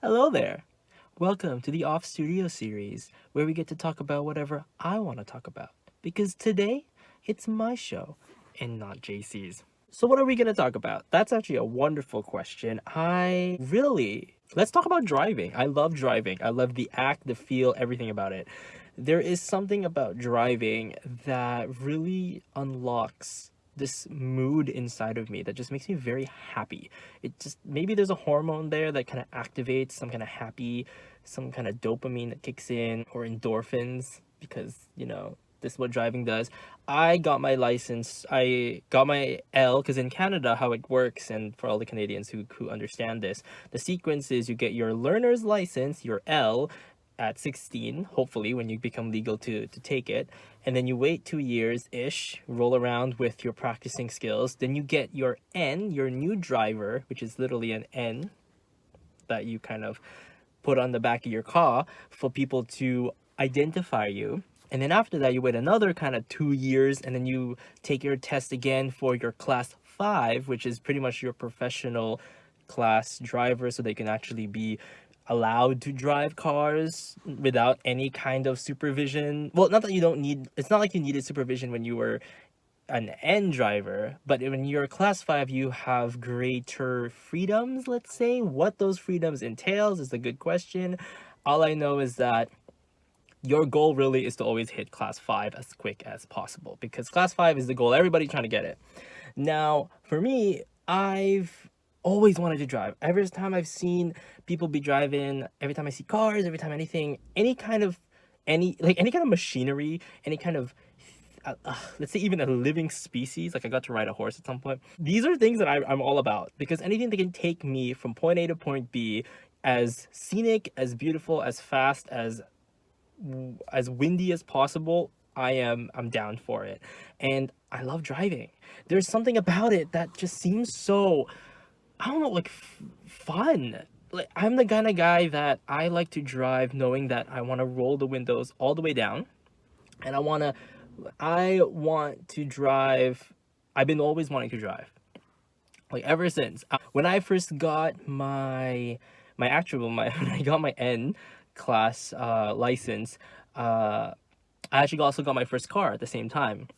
Hello there. Welcome to the OffStudio series, where we get to talk about whatever I want to talk about. Because today, it's my show and not JC's. So, what are we going to talk about? That's actually a wonderful question. Let's talk about driving. I love driving. I love the act, the feel, everything about it. There is something about driving that really unlocks this mood inside of me that just makes me very happy. It just maybe there's a hormone there that kind of activates some kind of happy, some kind of dopamine that kicks in, or endorphins, because this is what driving does. I got my license. I got my L because in Canada, how it works, and for all the Canadians who understand this, the sequence is you get your learner's license, your L, at 16, hopefully, when you become legal to take it. And then you wait 2 years ish, roll around with your practicing skills. Then you get your N, your new driver, which is literally an N that you kind of put on the back of your car for people to identify you. And then after that, you wait another kind of 2 years, and then you take your test again for your class 5, which is pretty much your professional class driver, so they can actually be allowed to drive cars without any kind of supervision. Well, not that you don't need, it's not like you needed supervision when you were an N driver, but when you're a class 5, you have greater freedoms, let's say. What those freedoms entails is a good question. All I know is that your goal really is to always hit class 5 as quick as possible, because class 5 is the goal. Everybody's trying to get it. Now, for me, I've always wanted to drive. Every time I've seen people be driving, every time I see cars, every time anything, any kind of machinery, any kind of let's say even a living species, like I got to ride a horse at some point. These are things that I'm all about, because anything that can take me from point A to point B, as scenic, as beautiful, as fast, as windy as possible, I'm down for it. And I love driving. There's something about it that just seems so, I don't know, like fun. Like, I'm the kind of guy that I like to drive knowing that I want to roll the windows all the way down, and I want to drive. I've been always wanting to drive, like ever since. When I first got when I got my N class license, I actually also got my first car at the same time.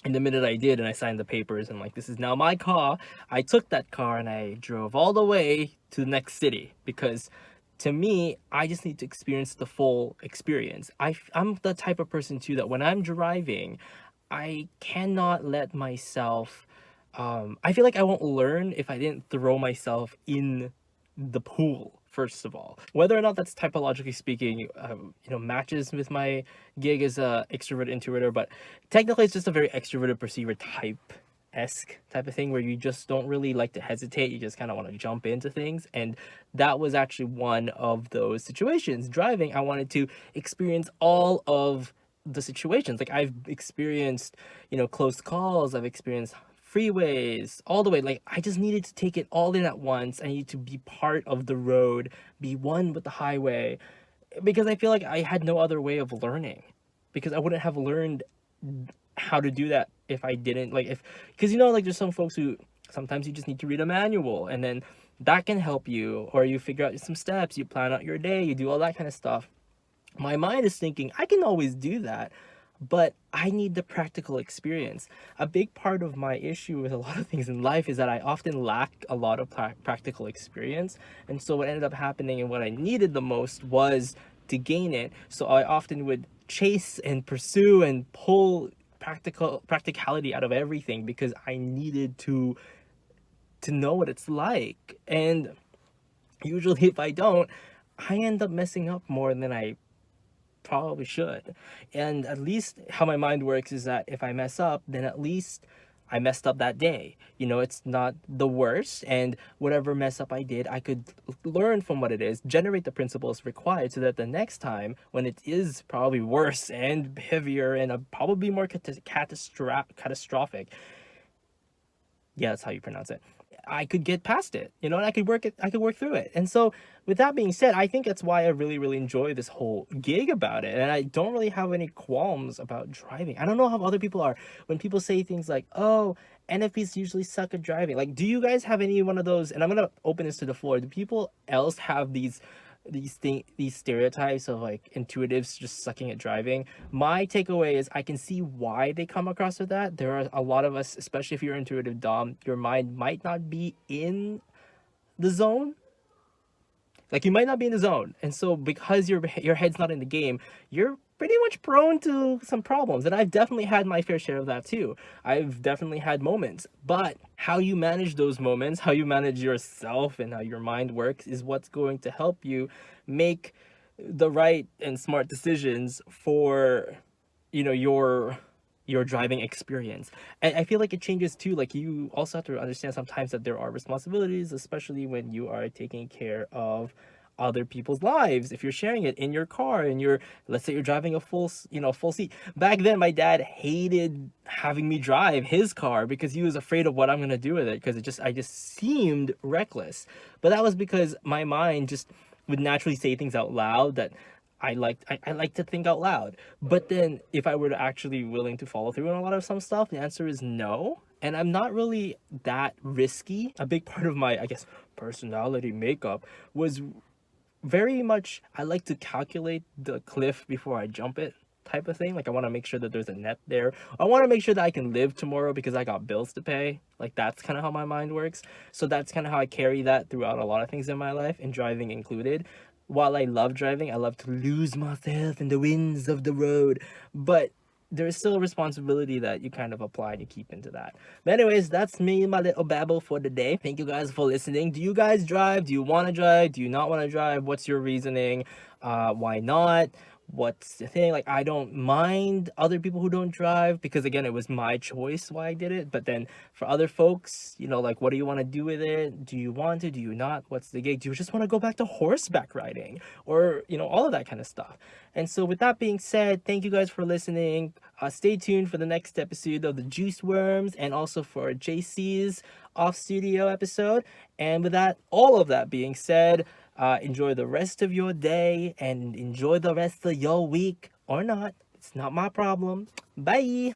And the minute I did, and I signed the papers, and like, this is now my car, I took that car and I drove all the way to the next city, because to me, I just need to experience the full experience. I'm the type of person too that when I'm driving, I cannot let myself. I feel like I won't learn if I didn't throw myself in the pool first of all. Whether or not that's typologically speaking, matches with my gig as a extrovert introverter, but technically it's just a very extroverted perceiver type of thing, where you just don't really like to hesitate. You just kind of want to jump into things, and that was actually one of those situations. Driving, I wanted to experience all of the situations. Like, I've experienced, close calls, I've experienced freeways, all the way. Like, I just needed to take it all in at once. I need to be part of the road, be one with the highway, because I feel like I had no other way of learning, because I wouldn't have learned how to do that if I didn't, like, if because like, there's some folks who sometimes you just need to read a manual, and then that can help you, or you figure out some steps, you plan out your day, you do all that kind of stuff. My mind is thinking I can always do that, but I need the practical experience. A big part of my issue with a lot of things in life is that I often lack a lot of practical experience. And so what ended up happening, and what I needed the most, was to gain it. So I often would chase and pursue and pull practicality out of everything, because I needed to know what it's like. And usually if I don't, I end up messing up more than I probably should. And at least how my mind works is that if I mess up, then at least I messed up that day. It's not the worst, and whatever mess up I did, I could learn from what it is, generate the principles required, so that the next time, when it is probably worse and heavier and probably more catastrophic, yeah, that's how you pronounce it. I could get past it, you know, and I could work through it. And so with that being said, I think that's why I really, really enjoy this whole gig about it. And I don't really have any qualms about driving. I don't know how other people are when people say things like, oh, NFPs usually suck at driving. Like, do you guys have any one of those? And I'm gonna open this to the floor. Do people else have these stereotypes of like intuitives just sucking at driving? My takeaway is I can see why they come across with that. There are a lot of us, especially if you're intuitive dom, your mind might not be in the zone. Like, you might not be in the zone, and so because your head's not in the game, you're pretty much prone to some problems. And I've definitely had my fair share of that too. I've definitely had moments, but how you manage those moments, how you manage yourself, and how your mind works is what's going to help you make the right and smart decisions for, you know, your driving experience. And I feel like it changes too. Like, you also have to understand sometimes that there are responsibilities, especially when you are taking care of other people's lives. If you're sharing it in your car and you're, let's say you're driving a full seat. Back then my dad hated having me drive his car because he was afraid of what I'm going to do with it, because I just seemed reckless. But that was because my mind just would naturally say things out loud that I like to think out loud. But then if I were to actually willing to follow through on a lot of some stuff, the answer is no. And I'm not really that risky. A big part of my, I guess, personality makeup was very much, I like to calculate the cliff before I jump it, type of thing. Like, I want to make sure that there's a net there. I want to make sure that I can live tomorrow because I got bills to pay. Like, that's kind of how my mind works. So that's kind of how I carry that throughout a lot of things in my life, and driving included. While I love driving, I love to lose myself in the winds of the road. But there's still a responsibility that you kind of apply to keep into that. But anyways, that's me, my little babble for the day. Thank you guys for listening. Do you guys drive? Do you want to drive? Do you not want to drive? What's your reasoning? Why not? What's the thing? Like, I don't mind other people who don't drive, because again, it was my choice why I did it. But then for other folks, you know, like, what do you want to do with it? Do you want to? Do you not? What's the gig? Do you just want to go back to horseback riding, or, you know, all of that kind of stuff? And so with that being said, thank you guys for listening. Stay tuned for the next episode of the Juice Worms, and also for JC's Off Studio episode. And with that, all of that being said, enjoy the rest of your day and enjoy the rest of your week, or not. It's not my problem. Bye.